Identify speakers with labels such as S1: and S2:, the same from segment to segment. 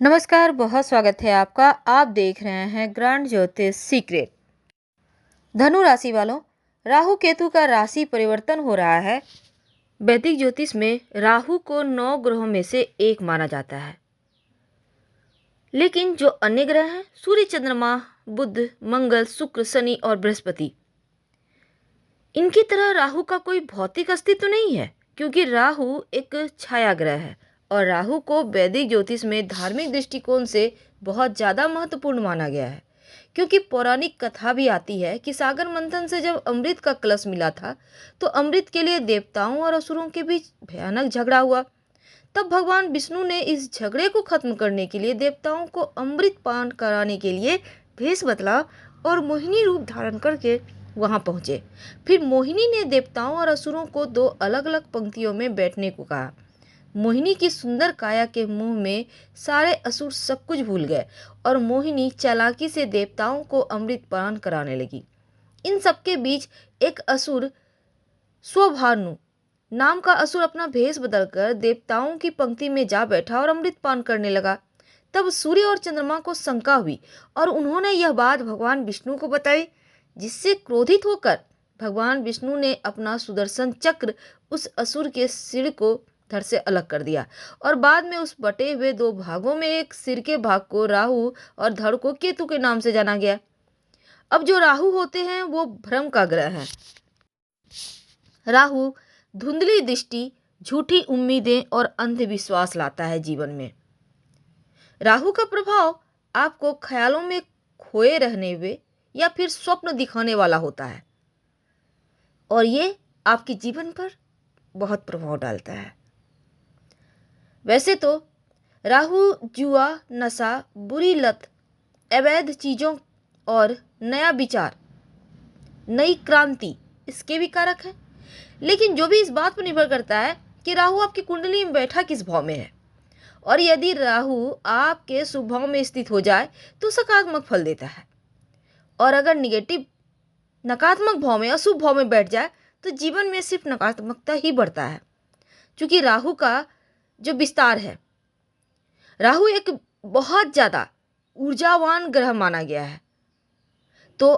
S1: नमस्कार, बहुत स्वागत है आपका। आप देख रहे हैं ग्रैंड ज्योतिष सीक्रेट। धनु राशि वालों, राहु केतु का राशि परिवर्तन हो रहा है। वैदिक ज्योतिष में राहु को 9 ग्रहों में से एक माना जाता है, लेकिन जो अन्य ग्रह हैं सूर्य, चंद्रमा, बुध, मंगल, शुक्र, शनि और बृहस्पति, इनकी तरह राहु का कोई भौतिक अस्तित्व नहीं है, क्योंकि राहु एक छाया ग्रह है और राहु को वैदिक ज्योतिष में धार्मिक दृष्टिकोण से बहुत ज़्यादा महत्वपूर्ण माना गया है। क्योंकि पौराणिक कथा भी आती है कि सागर मंथन से जब अमृत का कलश मिला था, तो अमृत के लिए देवताओं और असुरों के बीच भयानक झगड़ा हुआ। तब भगवान विष्णु ने इस झगड़े को खत्म करने के लिए देवताओं को अमृत पान कराने के लिए भेष बदला और मोहिनी रूप धारण करके वहां पहुंचे। फिर मोहिनी ने देवताओं और असुरों को 2 अलग अलग पंक्तियों में बैठने को कहा। मोहिनी की सुंदर काया के मुंह में सारे असुर सब कुछ भूल गए और मोहिनी चालाकी से देवताओं को अमृत पान कराने लगी। इन सबके बीच एक असुर, स्वभानु नाम का असुर, अपना भेष बदलकर देवताओं की पंक्ति में जा बैठा और अमृत पान करने लगा। तब सूर्य और चंद्रमा को शंका हुई और उन्होंने यह बात भगवान विष्णु को बताई, जिससे क्रोधित होकर भगवान विष्णु ने अपना सुदर्शन चक्र उस असुर के सिर को धड़ से अलग कर दिया और बाद में उस बटे हुए 2 भागों में एक सिर के भाग को राहु और धड़ को केतु के नाम से जाना गया। अब जो राहु होते हैं वो भ्रम का ग्रह है। राहु धुंधली दृष्टि, झूठी उम्मीदें और अंधविश्वास लाता है जीवन में। राहु का प्रभाव आपको ख्यालों में खोए रहने हुए या फिर स्वप्न दिखाने वाला होता है और ये आपके जीवन पर बहुत प्रभाव डालता है। वैसे तो राहु जुआ, नशा, बुरी लत, अवैध चीज़ों और नया विचार, नई क्रांति, इसके भी कारक है। लेकिन जो भी इस बात पर निर्भर करता है कि राहु आपकी कुंडली में बैठा किस भाव में है, और यदि राहु आपके शुभ भाव में स्थित हो जाए तो सकारात्मक फल देता है, और अगर निगेटिव, नकारात्मक भाव में, अशुभ भाव में बैठ जाए तो जीवन में सिर्फ नकारात्मकता ही बढ़ता है। क्योंकि राहु का जो विस्तार है, राहु एक बहुत ज़्यादा ऊर्जावान ग्रह माना गया है। तो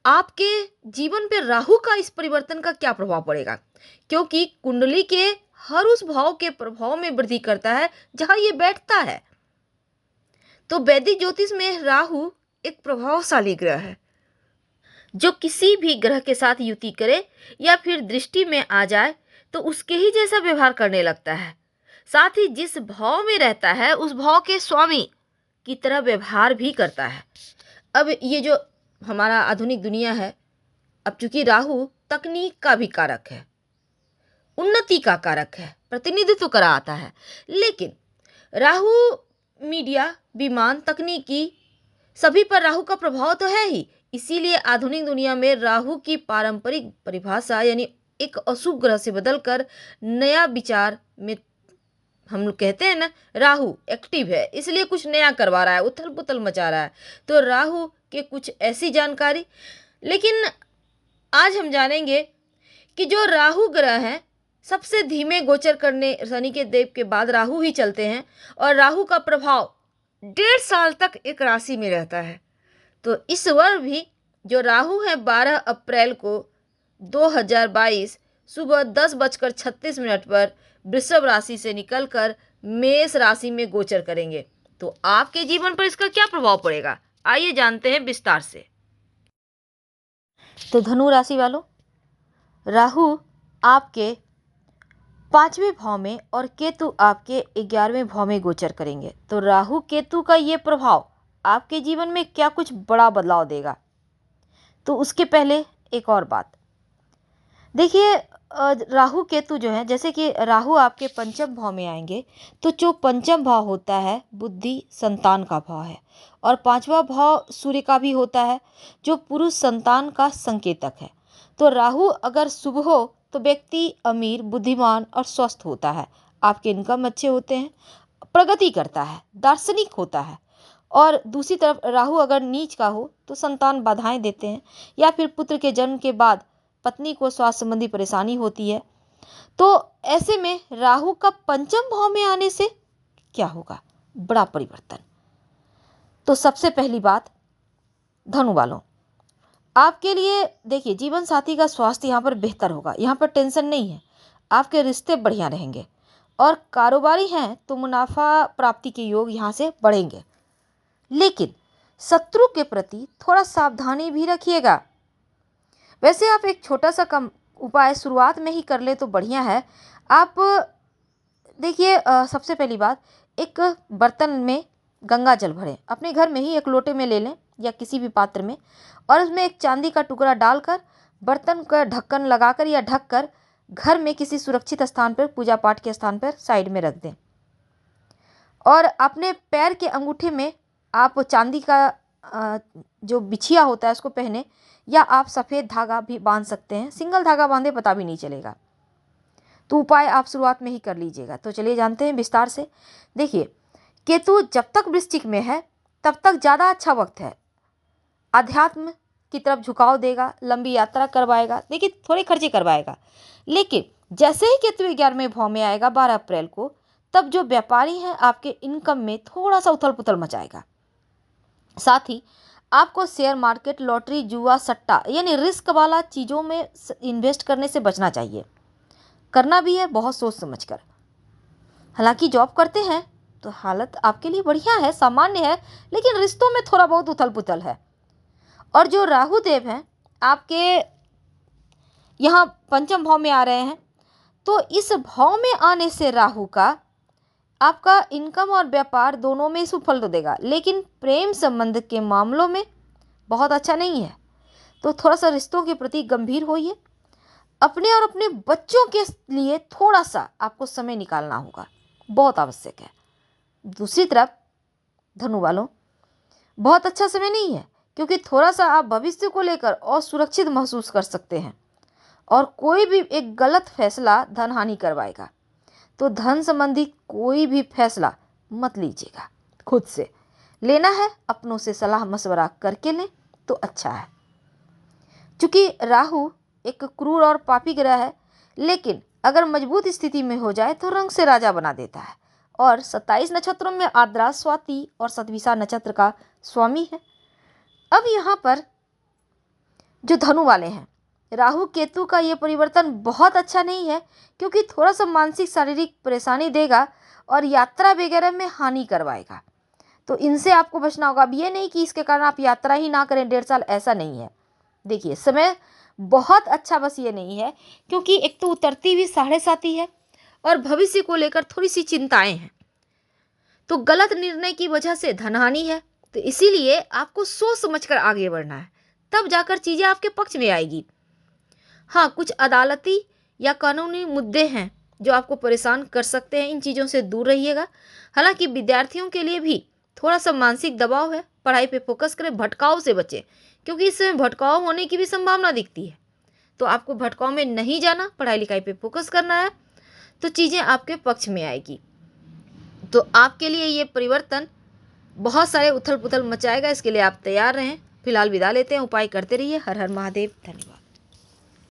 S1: आपके जीवन पर राहु का इस परिवर्तन का क्या प्रभाव पड़ेगा, क्योंकि कुंडली के हर उस भाव के प्रभाव में वृद्धि करता है जहां ये बैठता है। तो वैदिक ज्योतिष में राहु एक प्रभावशाली ग्रह है, जो किसी भी ग्रह के साथ युति करे या फिर दृष्टि में आ जाए तो उसके ही जैसा व्यवहार करने लगता है। साथ ही जिस भाव में रहता है उस भाव के स्वामी की तरह व्यवहार भी करता है। अब ये जो हमारा आधुनिक दुनिया है, अब चूंकि राहु तकनीक का भी कारक है, उन्नति का कारक है, प्रतिनिधित्व करा आता है, लेकिन राहु मीडिया, विमान, तकनीकी, सभी पर राहु का प्रभाव तो है ही। इसीलिए आधुनिक दुनिया में राहु की पारंपरिक परिभाषा यानी एक अशुभ ग्रह से बदलकर नया विचार में, हम लोग कहते हैं ना, राहु एक्टिव है इसलिए कुछ नया करवा रहा है, उथल पुथल मचा रहा है। तो राहु के कुछ ऐसी जानकारी, लेकिन आज हम जानेंगे कि जो राहु ग्रह है सबसे धीमे गोचर करने, शनि के देव के बाद राहु ही चलते हैं और राहु का प्रभाव 1.5 साल तक एक राशि में रहता है। तो इस वर्ष भी जो राहु है 12 अप्रैल को 2022 सुबह 10:36 पर वृषभ राशि से निकलकर मेष राशि में गोचर करेंगे। तो आपके जीवन पर इसका क्या प्रभाव पड़ेगा, आइए जानते हैं विस्तार से। तो धनु राशि वालों, राहु आपके 5वें भाव में और केतु आपके 11वें भाव में गोचर करेंगे। तो राहु केतु का ये प्रभाव आपके जीवन में क्या कुछ बड़ा बदलाव देगा। तो उसके पहले एक और बात देखिए, राहु केतु जो है, जैसे कि राहु आपके 5म भाव में आएंगे तो जो 5म भाव होता है बुद्धि, संतान का भाव है, और 5वां भाव सूर्य का भी होता है जो पुरुष संतान का संकेतक है। तो राहु अगर शुभ हो तो व्यक्ति अमीर, बुद्धिमान और स्वस्थ होता है, आपके इनकम अच्छे होते हैं, प्रगति करता है, दार्शनिक होता है। और दूसरी तरफ राहु अगर नीच का हो तो संतान बाधाएं देते हैं, या फिर पुत्र के जन्म के बाद पत्नी को स्वास्थ्य संबंधी परेशानी होती है। तो ऐसे में राहु का 5म भाव में आने से क्या होगा, बड़ा परिवर्तन। तो सबसे पहली बात, धनु वालों, आपके लिए देखिए जीवन साथी का स्वास्थ्य यहाँ पर बेहतर होगा, यहाँ पर टेंशन नहीं है, आपके रिश्ते बढ़िया रहेंगे और कारोबारी हैं तो मुनाफा प्राप्ति के योग यहाँ से बढ़ेंगे। लेकिन शत्रु के प्रति थोड़ा सावधानी भी रखिएगा। वैसे आप एक छोटा सा कम उपाय शुरुआत में ही कर ले तो बढ़िया है। आप देखिए सबसे पहली बात, एक बर्तन में गंगा जल भरें, अपने घर में ही एक लोटे में ले लें या किसी भी पात्र में, और उसमें एक चांदी का टुकड़ा डालकर बर्तन का ढक्कन लगाकर या ढककर घर में किसी सुरक्षित स्थान पर, पूजा पाठ के स्थान पर साइड में रख दें। और अपने पैर के अंगूठे में आप चांदी का जो बिछिया होता है उसको पहने, या आप सफ़ेद धागा भी बांध सकते हैं, सिंगल धागा बांधे पता भी नहीं चलेगा। तो उपाय आप शुरुआत में ही कर लीजिएगा। तो चलिए जानते हैं विस्तार से। देखिए, केतु जब तक वृश्चिक में है तब तक ज़्यादा अच्छा वक्त है, अध्यात्म की तरफ झुकाव देगा, लंबी यात्रा करवाएगा, देखिए थोड़े खर्चे करवाएगा। लेकिन जैसे ही केतु 11वें भाव में आएगा 12 अप्रैल को, तब जो व्यापारी हैं आपके इनकम में थोड़ा सा उथल पुथल मचाएगा। साथ ही आपको शेयर मार्केट, लॉटरी, जुआ, सट्टा यानी रिस्क वाला चीज़ों में इन्वेस्ट करने से बचना चाहिए। करना भी है बहुत सोच समझकर। हालांकि जॉब करते हैं तो हालत आपके लिए बढ़िया है, सामान्य है, लेकिन रिश्तों में थोड़ा बहुत उथल पुथल है। और जो राहु देव हैं आपके यहाँ पंचम भाव में आ रहे हैं, तो इस भाव में आने से राहु का आपका इनकम और व्यापार दोनों में सुफल तो देगा, लेकिन प्रेम संबंध के मामलों में बहुत अच्छा नहीं है। तो थोड़ा सा रिश्तों के प्रति गंभीर होइए। अपने और अपने बच्चों के लिए थोड़ा सा आपको समय निकालना होगा, बहुत आवश्यक है। दूसरी तरफ धनु वालों, बहुत अच्छा समय नहीं है, क्योंकि थोड़ा सा आप भविष्य को लेकर असुरक्षित महसूस कर सकते हैं और कोई भी एक गलत फैसला धन हानि करवाएगा। तो धन संबंधी कोई भी फैसला मत लीजिएगा, खुद से लेना है, अपनों से सलाह मशवरा करके लें तो अच्छा है। चूँकि राहु एक क्रूर और पापी ग्रह है, लेकिन अगर मजबूत स्थिति में हो जाए तो रंग से राजा बना देता है, और 27 नक्षत्रों में आद्रा, स्वाति और शतभिषा नक्षत्र का स्वामी है। अब यहाँ पर जो धनु वाले हैं, राहु केतु का ये परिवर्तन बहुत अच्छा नहीं है, क्योंकि थोड़ा सा मानसिक शारीरिक परेशानी देगा और यात्रा वगैरह में हानि करवाएगा। तो इनसे आपको बचना होगा। अब ये नहीं कि इसके कारण आप यात्रा ही ना करें 1.5 साल, ऐसा नहीं है। देखिए समय बहुत अच्छा बस ये नहीं है, क्योंकि एक तो उतरती हुई 7.5 है और भविष्य को लेकर थोड़ी सी चिंताएं हैं। तो गलत निर्णय की वजह से धनहानि है, तो इसीलिए आपको सोच समझकर आगे बढ़ना है, तब जाकर चीज़ें आपके पक्ष में आएगी। हाँ, कुछ अदालती या कानूनी मुद्दे हैं जो आपको परेशान कर सकते हैं, इन चीज़ों से दूर रहिएगा। हालांकि विद्यार्थियों के लिए भी थोड़ा सा मानसिक दबाव है, पढ़ाई पे फोकस करें, भटकाव से बचें, क्योंकि इसमें भटकाव होने की भी संभावना दिखती है। तो आपको भटकाव में नहीं जाना, पढ़ाई लिखाई पे फोकस करना है, तो चीज़ें आपके पक्ष में आएगी। तो आपके लिए ये परिवर्तन बहुत सारे उथल पुथल मचाएगा, इसके लिए आप तैयार रहें। फिलहाल विदा लेते हैं, उपाय करते रहिए। हर हर महादेव, धन्यवाद।